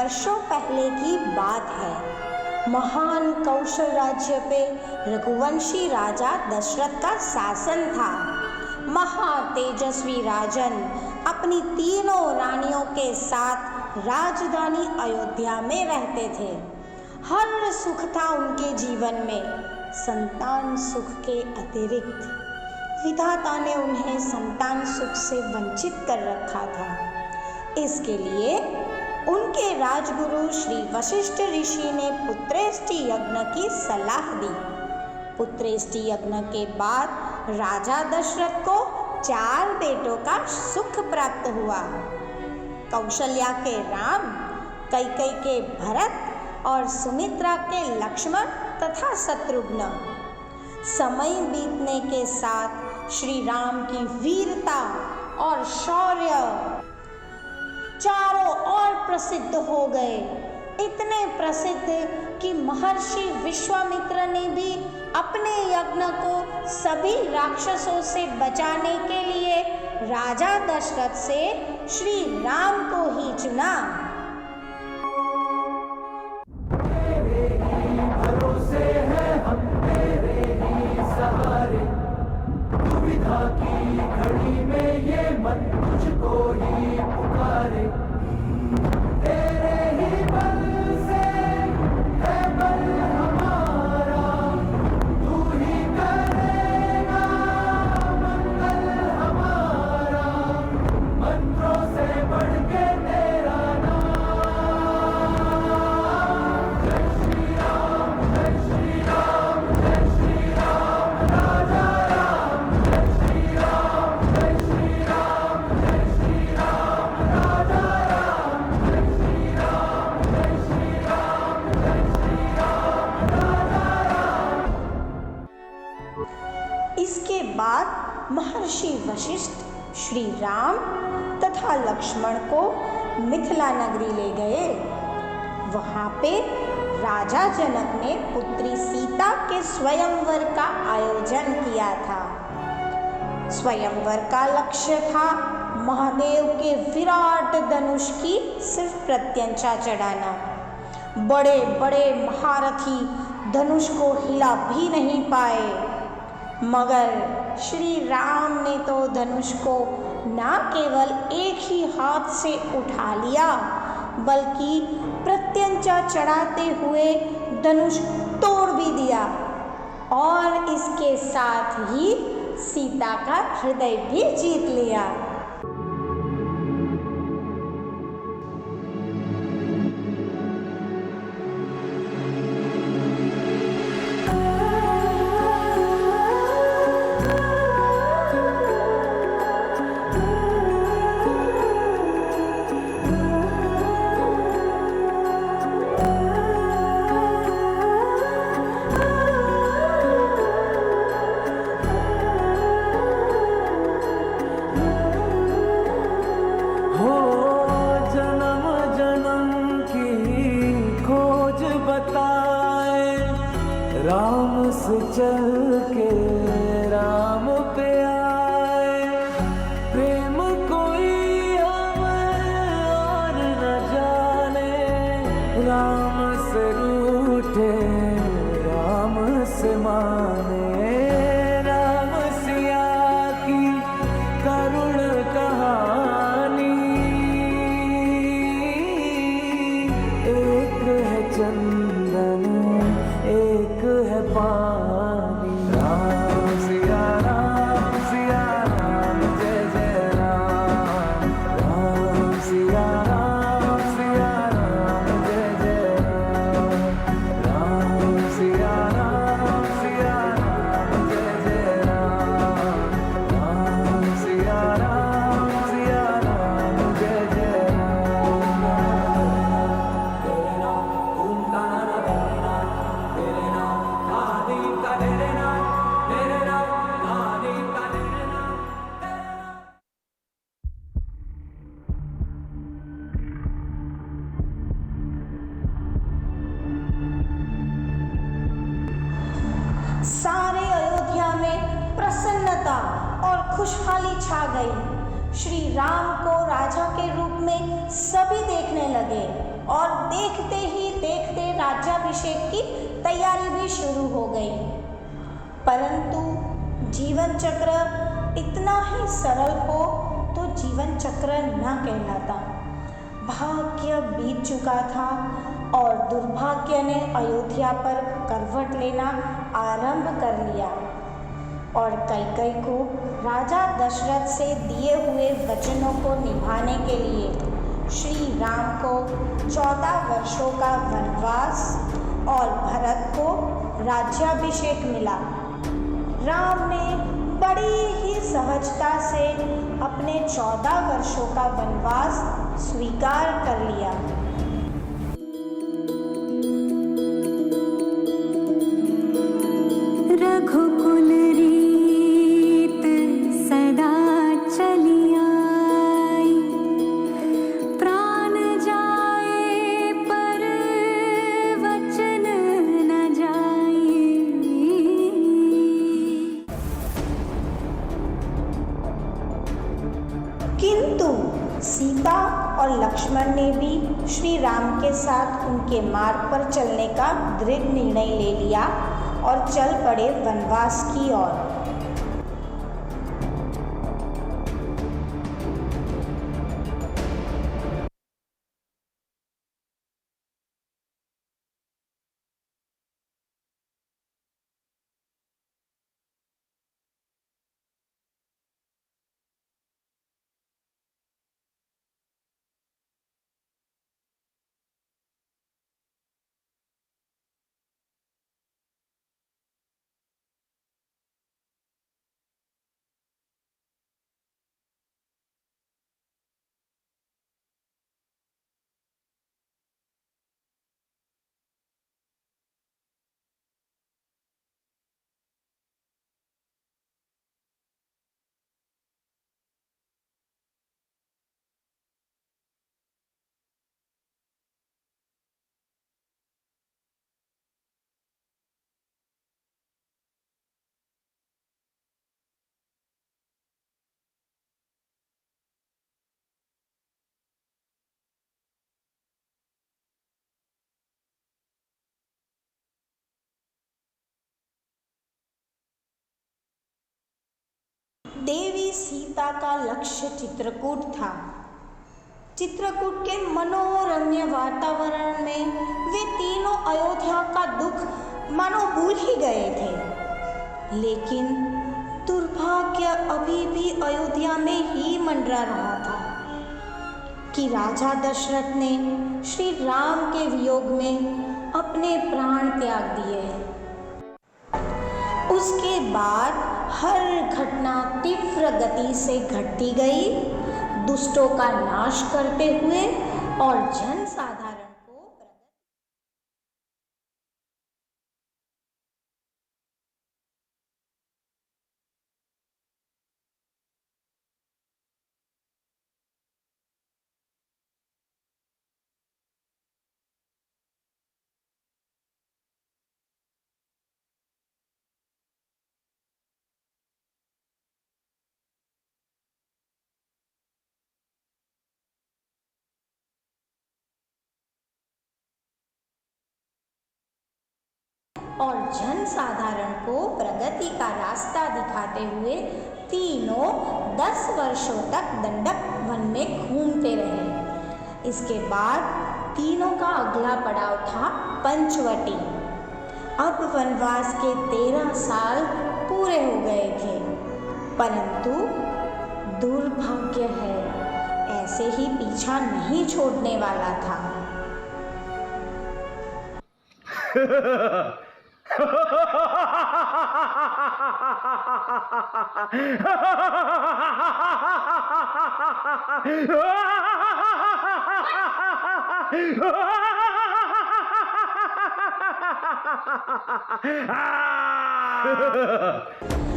वर्षों पहले की बात है। महान कौशल राज्य पे रघुवंशी राजा दशरथ का शासन था। महातेजस्वी राजन अपनी तीनों रानियों के साथ राजधानी अयोध्या में रहते थे। हर सुख था उनके जीवन में। संतान सुख के अतिरिक्त विधाता ने उन्हें संतान सुख से वंचित कर रखा था। इसके लिए उनके राजगुरु श्री वशिष्ठ ऋषि ने पुत्रेष्टि यज्ञ की सलाह दी। पुत्रेष्टि यज्ञ के बाद राजा दशरथ को 4 बेटों का सुख प्राप्त हुआ। कौशल्या के राम, कैकेयी के भरत और सुमित्रा के लक्ष्मण तथा शत्रुघ्न। समय बीतने के साथ श्री राम की वीरता और शौर्य चारों ओर प्रसिद्ध हो गए। इतने प्रसिद्ध कि महर्षि विश्वामित्र ने भी अपने यज्ञ को सभी राक्षसों से बचाने के लिए राजा दशरथ से श्री राम को ही चुना। भरोसे हैं हम तेरे ही सहारे, दुविधा की घड़ी में ये मन तुझको ही पुकारे। तेरे ही बल से है बल हमारा, तू ही करेगा मंगल हमारा। मंत्रों से बढ़ के तेरा नाम। जय श्री राम, जय श्री राम, जय श्री राम राजा राम। जय श्री राम, जय श्री राम, जय श्री राम राजा राम। जय श्री राम, जय श्री राम, जय श्री राम राजा राम। इसके बाद महर्षि वशिष्ठ श्री राम तथा लक्ष्मण को मिथिला नगरी ले गए। वहां पे राजा जनक ने पुत्री सीता के स्वयंवर का आयोजन किया था। स्वयंवर का लक्ष्य था महादेव के विराट धनुष की सिर्फ प्रत्यंचा चढ़ाना। बड़े बड़े महारथी धनुष को हिला भी नहीं पाए, मगर श्री राम ने तो धनुष को न केवल एक ही हाथ से उठा लिया, बल्कि प्रत्यंचा चढ़ाते हुए धनुष तोड़ भी दिया और इसके साथ ही सीता का हृदय भी जीत लिया। राम से चल के राम पे आए, प्रेम कोई हमें और न जाने। राम से रूठे राम से माने, राम सिया की करुण कहानी। एक है चंदन एक है पानी। राम सिया राम जय जय राम। राम सिया राम जय जय राम। राम सिया राम जय जय राम। राम सिया राम जय जय राम। तेरे नाम तुम ताना तेरे नाम, तेरे नाम आदि का तेरे नाम, तेरे नाम आदि का तेरे नाम, तेरे नाम। सारे अयोध्या में प्रसन्नता और खुशहाली छा गई। श्री राम को राजा के रूप में सभी देखने लगे। और देखते ही देखते राज्याभिषेक की तैयारी भी शुरू हो गई। परंतु जीवन चक्र इतना ही सरल हो तो जीवन चक्र न कहलाता। भाग्य बीत चुका था और दुर्भाग्य ने अयोध्या पर करवट लेना आरंभ कर लिया और कैकेयी को राजा दशरथ से दिए हुए वचनों को निभाने के लिए श्री राम को 14 वर्षों का वनवास और भरत को राज्याभिषेक मिला। राम ने बड़ी ही सहजता से अपने 14 वर्षों का वनवास स्वीकार कर लिया। रघुकुल रीत सदा चली आई, प्राण जाए पर वचन न जाए। किंतु सीता और लक्ष्मण ने भी श्री राम के साथ उनके मार्ग पर चलने का दृढ़ निर्णय ले लिया और चल पड़े वनवास की ओर। देवी सीता का लक्ष्य चित्रकूट था। चित्रकूट के मनोरम्य वातावरण में वे तीनों अयोध्या का दुख मानो भूल ही गए थे। लेकिन दुर्भाग्य अभी भी अयोध्या में ही मंडरा रहा था कि राजा दशरथ ने श्री राम के वियोग में अपने प्राण त्याग दिए। उसके बाद हर घटना तीव्र गति से घटती गई, दुष्टों का नाश करते हुए और जन साधारण को और जन साधारण को प्रगति का रास्ता दिखाते हुए तीनों 10 वर्षों तक दंडक वन में घूमते रहे। इसके बाद तीनों का अगला पड़ाव था पंचवटी। अब वनवास के 13 साल पूरे हो गए थे, परंतु दुर्भाग्य है ऐसे ही पीछा नहीं छोड़ने वाला था।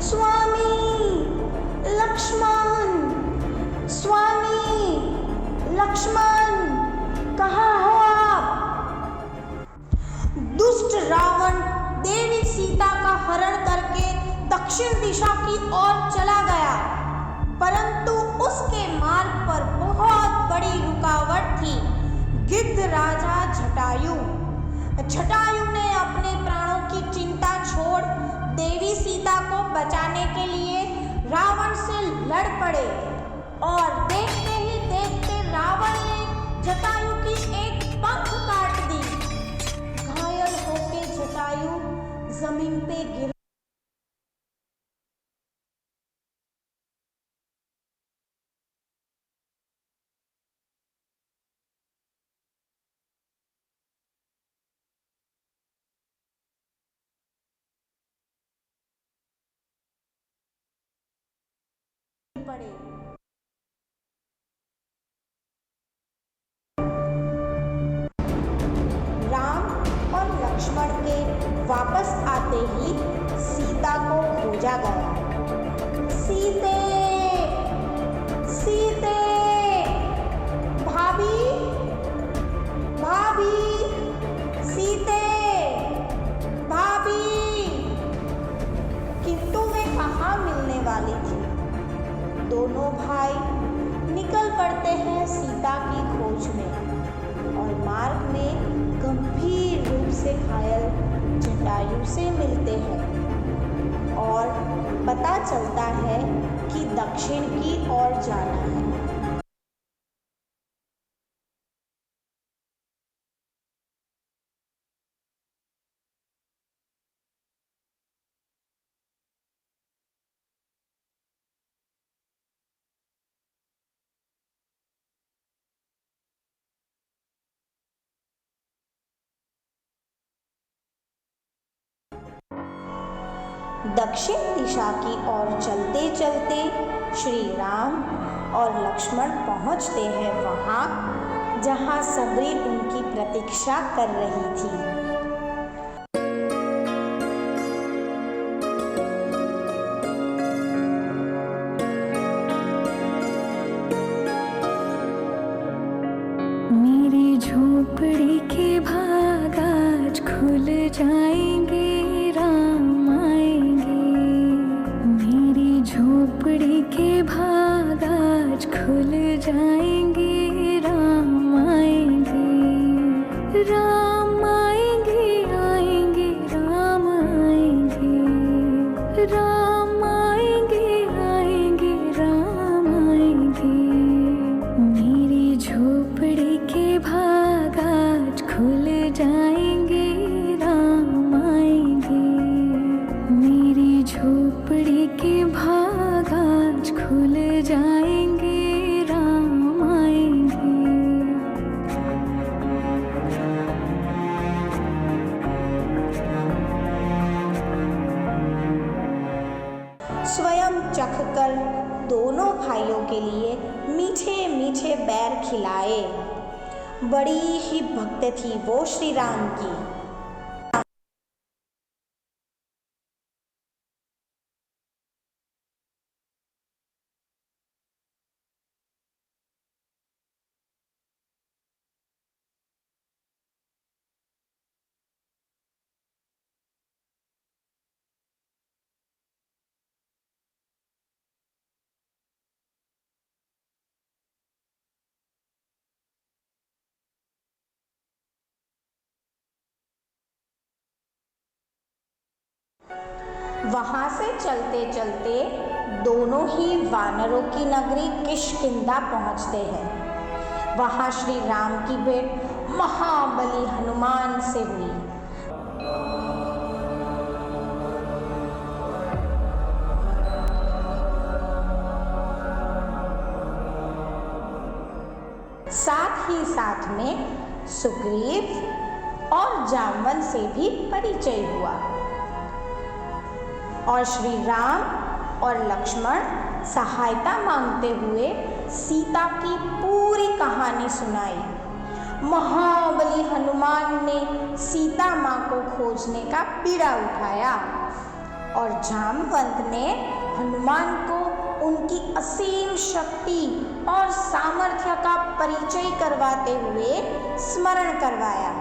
स्वामी लक्ष्मण, स्वामी लक्ष्मण, कहाँ हो आप? दुष्ट रावण देवी सीता का हरण करके दक्षिण दिशा की ओर चला गया, परंतु उसके मार्ग पर बहुत बड़ी रुकावट थी। गिद्धराज राजा जटायु। जटायु ने अपने प्राणों की चिंता छोड़ देवी सीता को बचाने के लिए रावण से लड़ पड़े और देखते ही देखते रावण ने जटायु की एक पंख काट दी। घायल होके जटायु जमीन पे गिर पड़े। राम और लक्ष्मण के वापस आते ही सीता को खोजा गया। सीते, सीते, भाभी, भाभी, सीते, भाभी। किंतु वे कहाँ मिलने वाली थी। दोनों भाई निकल पड़ते हैं सीता की खोज में और मार्ग में गंभीर रूप से घायल जटायु से मिलते हैं और पता चलता है कि दक्षिण की ओर जाना है। दक्षिण दिशा की ओर चलते चलते श्री राम और लक्ष्मण पहुंचते हैं वहां जहां सबरी उनकी प्रतीक्षा कर रही थी। मेरी झोपड़ी के भाग आज खुल जाएंगे, राम आएंगे। मेरी झोपड़ी के भाग आज खुल जाएंगे, राम आएंगे। राम आएंगे, आएंगे, राम आएंगे। राम आएंगे, आएंगे, राम आएंगे। मेरी झोपड़ी के भाग आज खुल जाएंगे, राम आएंगे। मेरी झोपड़ी के भाग आज खुल जाएंगे, राम आएंगे। स्वयं चखकर दोनों भाइयों के लिए मीठे मीठे बैर खिलाए। बड़ी ही भक्त थी वो श्री राम की। वहां से चलते चलते दोनों ही वानरों की नगरी किष्किंधा पहुंचते हैं। वहां श्री राम की भेंट महाबली हनुमान से हुई। साथ ही साथ में सुग्रीव और जामवंत से भी परिचय हुआ और श्री राम और लक्ष्मण सहायता मांगते हुए सीता की पूरी कहानी सुनाई। महाबली हनुमान ने सीता माँ को खोजने का बीड़ा उठाया और जामवंत ने हनुमान को उनकी असीम शक्ति और सामर्थ्य का परिचय करवाते हुए स्मरण करवाया।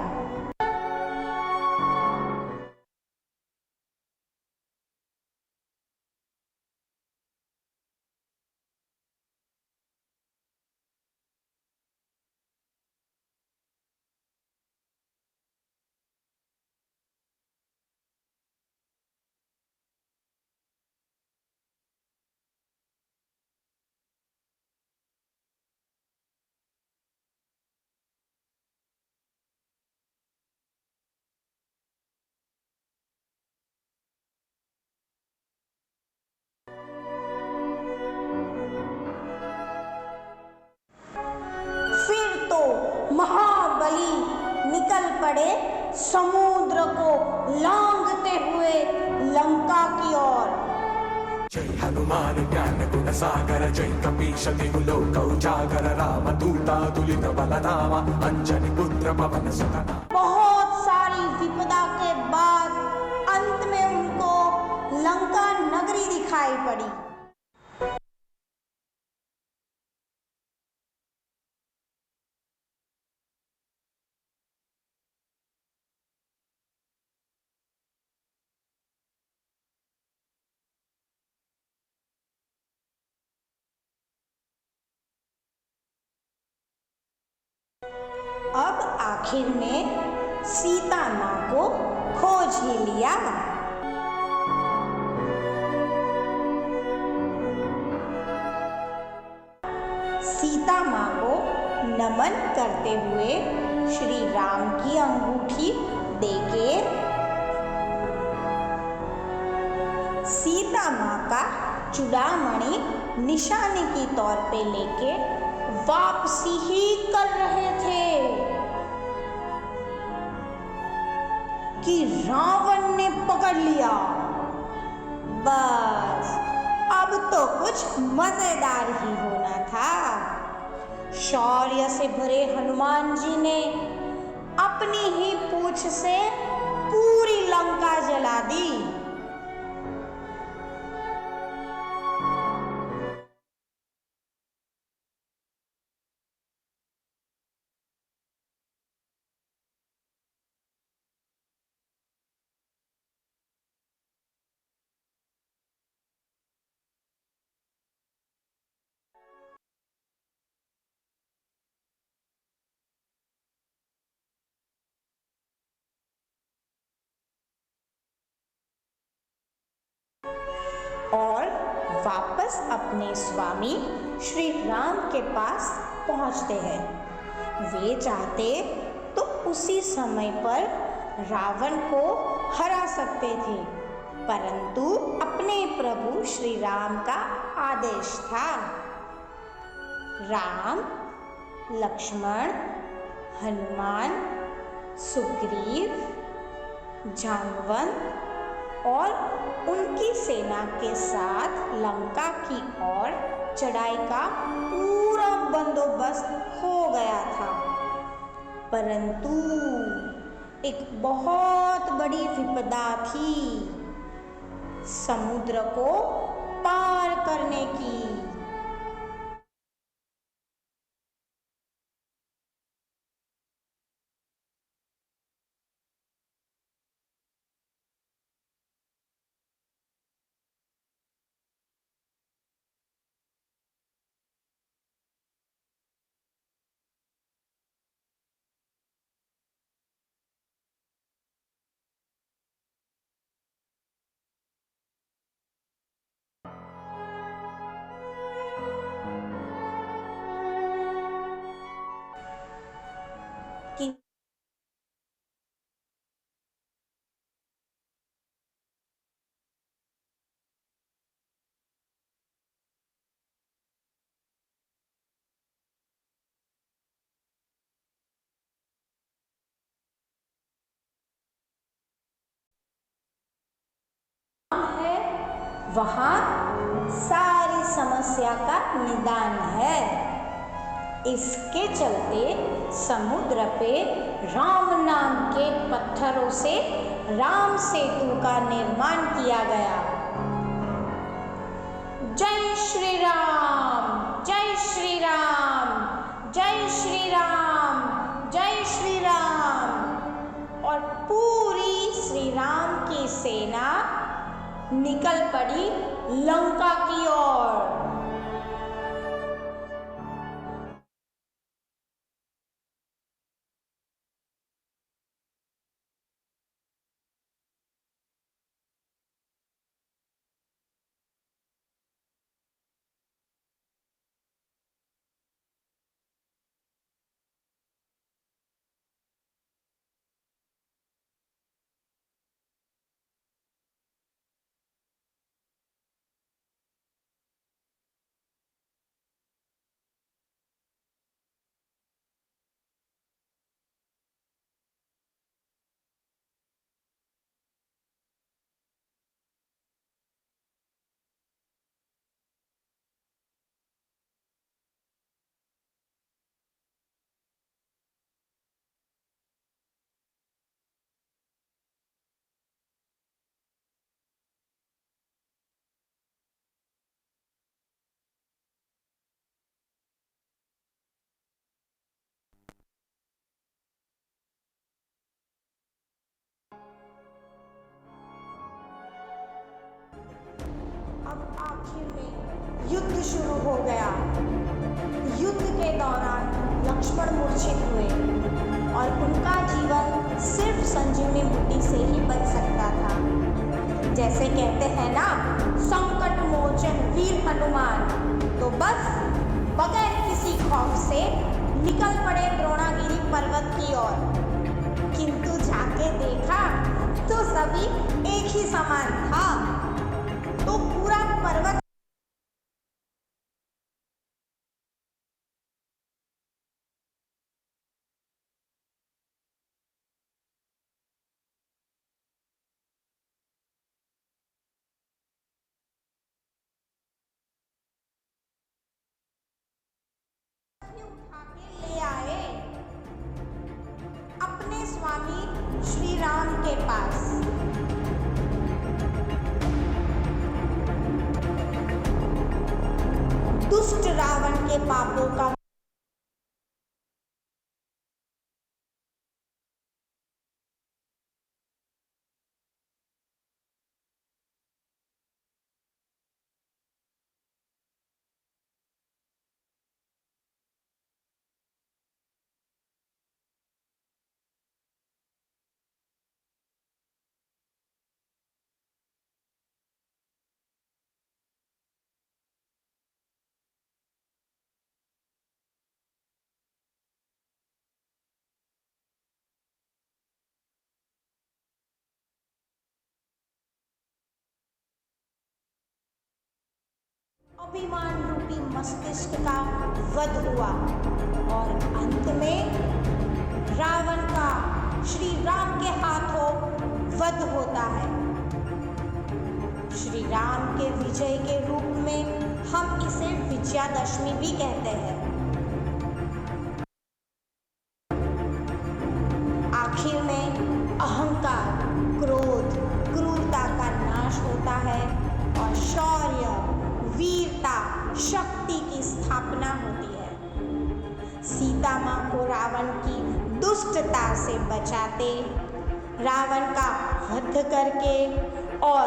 हनुमान ज्ञान गुण सागर जय कपीश तिहु लोक उजागर राम दूता तुलित बलधामा अंजनी पुत्र पवन सुतना। बहुत सारी विपदा के बाद अंत में उनको लंका नगरी दिखाई पड़ी। अब आखिर में सीता माँ को खोज ही लिया। सीता माँ को नमन करते हुए श्री राम की अंगूठी देके सीता माँ का चूड़ामणि निशाने के तौर पे लेके वापसी ही कर रहे थे कि रावण ने पकड़ लिया। बस अब तो कुछ मजेदार ही होना था। शौर्य से भरे हनुमान जी ने अपनी ही पूंछ से पूरी लंका जला दी। और वापस अपने स्वामी श्री राम के पास पहुंचते हैं। वे चाहते तो उसी समय पर रावण को हरा सकते थे, परंतु अपने प्रभु श्री राम का आदेश था। राम, लक्ष्मण, हनुमान, सुग्रीव, जांबवंत और उनकी सेना के साथ लंका की ओर चढ़ाई का पूरा बंदोबस्त हो गया था, परंतु एक बहुत बड़ी विपदा थी समुद्र को पार करने की। कि वहाँ सारी समस्या का निदान है। इसके चलते समुद्र पे राम नाम के पत्थरों से राम सेतु का निर्माण किया गया। जय श्री राम, जय श्री राम, जय श्री राम, जय श्री राम। और पूरी श्री राम की सेना निकल पड़ी लंका की ओर। आखिर में युद्ध शुरू हो गया। युद्ध के दौरान लक्ष्मण मूर्छित हुए और उनका जीवन सिर्फ संजीवनी बूटी से ही बच सकता था। जैसे कहते हैं ना, संकट मोचन वीर हनुमान, तो बस बगैर किसी खौफ से निकल पड़े द्रोणागिरी पर्वत की ओर। किंतु जाके देखा तो सभी एक ही समान था। तो पूरा पर्वत उठा के ले आए अपने स्वामी श्री राम के पास। दुष्ट रावण के पापों का अभिमान रूपी मस्तिष्क का वध हुआ और अंत में रावण का श्री राम के हाथों वध होता है। श्री राम के विजय के रूप में हम इसे विजयादशमी भी कहते हैं। आखिर में अहंकार, क्रोध, क्रूरता का नाश होता है और शौर्य, वीरता, शक्ति की स्थापना होती है। सीता माँ को रावण की दुष्टता से बचाते, रावण का वध करके और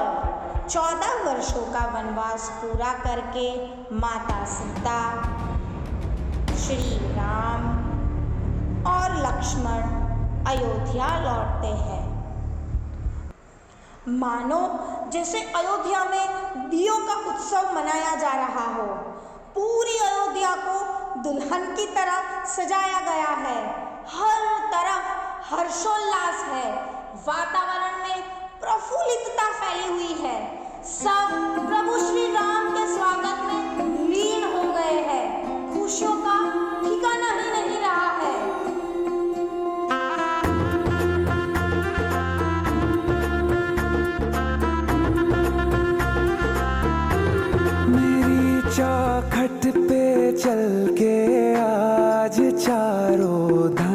14 वर्षों का वनवास पूरा करके माता सीता, श्री राम और लक्ष्मण अयोध्या लौटते हैं। मानो जैसे अयोध्या में दियों का उत्सव मनाया जा रहा हो। पूरी अयोध्या को दुल्हन की तरह सजाया गया है। हर तरफ हर्षोल्लास है। वातावरण में प्रफुल्लितता फैली हुई है। सब प्रभु श्री राम के स्वागत में लीन हो गए हैं। खुशियों का ठिकाना ही नहीं रहा है। चौखट पे चल के आज चारों धाम